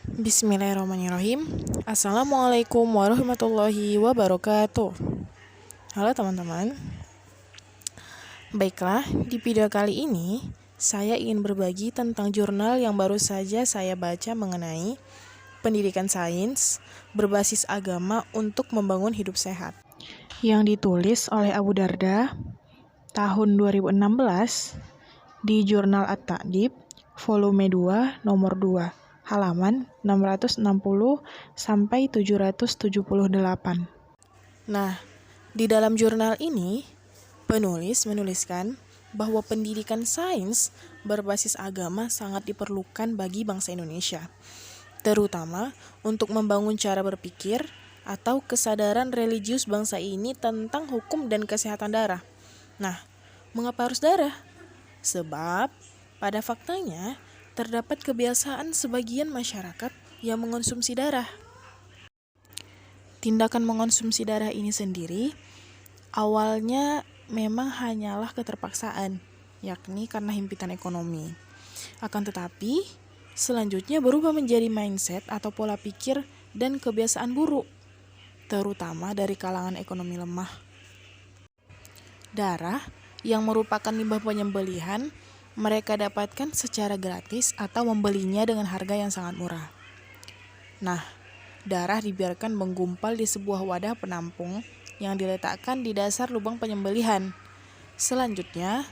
Bismillahirrahmanirrahim. Assalamualaikum warahmatullahi wabarakatuh. Halo teman-teman. Baiklah, di video kali ini saya ingin berbagi tentang jurnal yang baru saja saya baca mengenai pendidikan sains berbasis agama untuk membangun hidup sehat, yang ditulis oleh Abu Darda tahun 2016 di jurnal At-Ta'dib volume 2 nomor 2 halaman 660 sampai 778. Nah, di dalam jurnal ini penulis menuliskan bahwa pendidikan sains berbasis agama sangat diperlukan bagi bangsa Indonesia, terutama untuk membangun cara berpikir atau kesadaran religius bangsa ini tentang hukum dan kesehatan darah. Nah, mengapa harus darah? Sebab pada faktanya terdapat kebiasaan sebagian masyarakat yang mengonsumsi darah. Tindakan mengonsumsi darah ini sendiri awalnya memang hanyalah keterpaksaan, yakni karena himpitan ekonomi. Akan tetapi, selanjutnya berubah menjadi mindset atau pola pikir dan kebiasaan buruk, terutama dari kalangan ekonomi lemah. Darah yang merupakan limbah penyembelihan mereka dapatkan secara gratis atau membelinya dengan harga yang sangat murah. Nah, darah dibiarkan menggumpal di sebuah wadah penampung yang diletakkan di dasar lubang penyembelihan. Selanjutnya,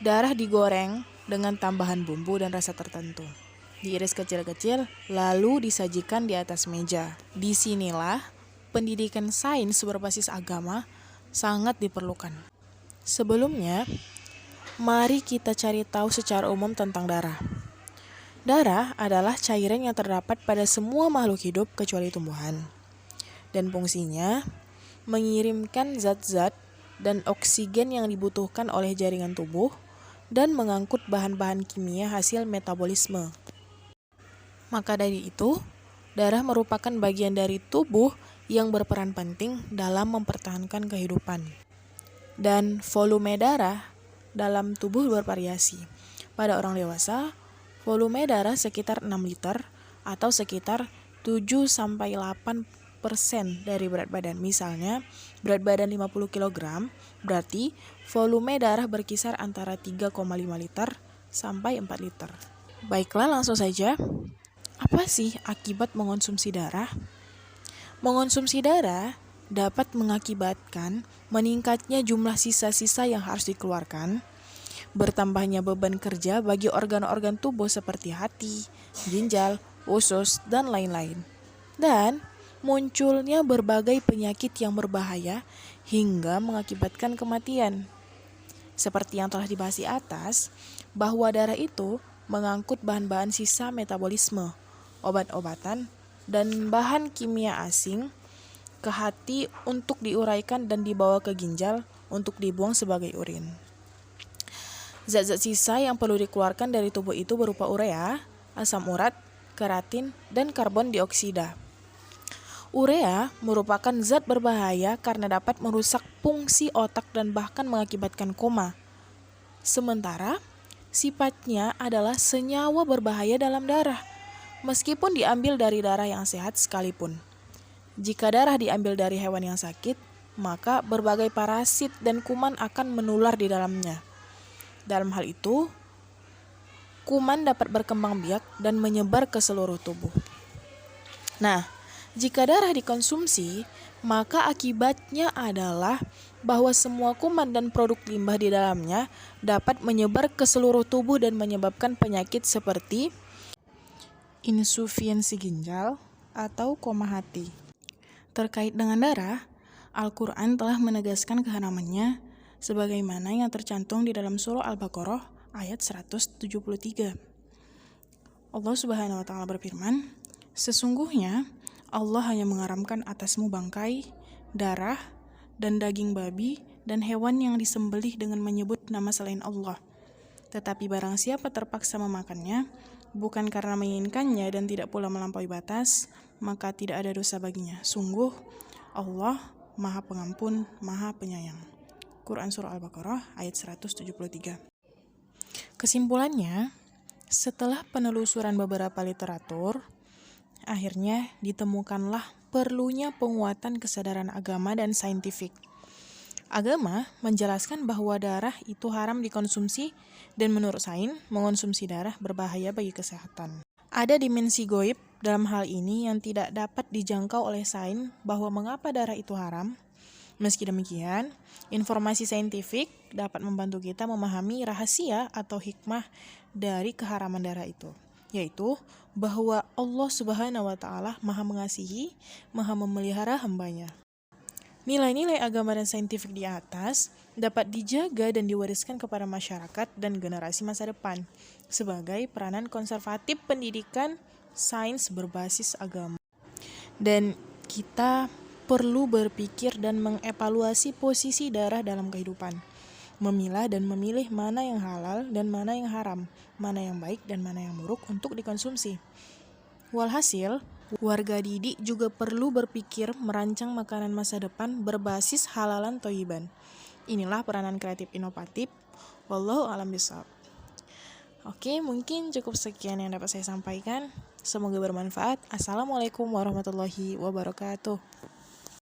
darah digoreng dengan tambahan bumbu dan rasa tertentu. Diiris kecil-kecil, lalu disajikan di atas meja. Disinilah pendidikan sains berbasis agama sangat diperlukan. Sebelumnya, mari kita cari tahu secara umum tentang darah. Darah adalah cairan yang terdapat pada semua makhluk hidup kecuali tumbuhan. Dan fungsinya mengirimkan zat-zat dan oksigen yang dibutuhkan oleh jaringan tubuh dan mengangkut bahan-bahan kimia hasil metabolisme. Maka dari itu, darah merupakan bagian dari tubuh yang berperan penting dalam mempertahankan kehidupan. Dan volume darah dalam tubuh bervariasi. Pada orang dewasa, volume darah sekitar 6 liter atau sekitar 7-8% dari berat badan. Misalnya, berat badan 50 kg, berarti volume darah berkisar antara 3,5 liter sampai 4 liter. Baiklah, langsung saja. Apa sih akibat mengonsumsi darah? Mengonsumsi darah dapat mengakibatkan meningkatnya jumlah sisa-sisa yang harus dikeluarkan, bertambahnya beban kerja bagi organ-organ tubuh seperti hati, ginjal, usus, dan lain-lain. Dan munculnya berbagai penyakit yang berbahaya hingga mengakibatkan kematian. Seperti yang telah dibahas di atas, bahwa darah itu mengangkut bahan-bahan sisa metabolisme, obat-obatan, dan bahan kimia asing ke hati untuk diuraikan dan dibawa ke ginjal untuk dibuang sebagai urin. Zat-zat sisa yang perlu dikeluarkan dari tubuh itu berupa urea, asam urat, keratin, dan karbon dioksida. Urea merupakan zat berbahaya karena dapat merusak fungsi otak dan bahkan mengakibatkan koma. Sementara, sifatnya adalah senyawa berbahaya dalam darah, meskipun diambil dari darah yang sehat sekalipun. Jika darah diambil dari hewan yang sakit, maka berbagai parasit dan kuman akan menular di dalamnya. Dalam hal itu, kuman dapat berkembang biak dan menyebar ke seluruh tubuh. Nah, jika darah dikonsumsi, maka akibatnya adalah bahwa semua kuman dan produk limbah di dalamnya dapat menyebar ke seluruh tubuh dan menyebabkan penyakit seperti insufiensi ginjal atau koma hati. Terkait dengan darah, Al-Quran telah menegaskan keharamannya sebagaimana yang tercantum di dalam surah Al-Baqarah ayat 173. Allah Subhanahu wa Ta'ala berfirman, "Sesungguhnya Allah hanya mengharamkan atasmu bangkai, darah, dan daging babi dan hewan yang disembelih dengan menyebut nama selain Allah. Tetapi barang siapa terpaksa memakannya, bukan karena menginginkannya dan tidak pula melampaui batas, maka tidak ada dosa baginya. Sungguh, Allah Maha Pengampun, Maha Penyayang." Quran Surah Al-Baqarah ayat 173. Kesimpulannya, setelah penelusuran beberapa literatur, akhirnya ditemukanlah perlunya penguatan kesadaran agama dan saintifik. Agama menjelaskan bahwa darah itu haram dikonsumsi dan menurut sains, mengonsumsi darah berbahaya bagi kesehatan. Ada dimensi goib dalam hal ini yang tidak dapat dijangkau oleh sains bahwa mengapa darah itu haram. Meski demikian, informasi saintifik dapat membantu kita memahami rahasia atau hikmah dari keharaman darah itu, yaitu bahwa Allah Subhanahu wa Ta'ala Maha Mengasihi, Maha Memelihara hambanya. Nilai-nilai agama dan saintifik di atas dapat dijaga dan diwariskan kepada masyarakat dan generasi masa depan sebagai peranan konservatif pendidikan sains berbasis agama. Dan kita perlu berpikir dan mengevaluasi posisi darah dalam kehidupan, memilah dan memilih mana yang halal dan mana yang haram, mana yang baik dan mana yang buruk untuk dikonsumsi. Walhasil, warga didik juga perlu berpikir merancang makanan masa depan berbasis halalan thayyiban. Inilah peranan kreatif inovatif. Wallahu a'lam bishawab. Oke, mungkin cukup sekian yang dapat saya sampaikan. Semoga bermanfaat. Assalamualaikum warahmatullahi wabarakatuh.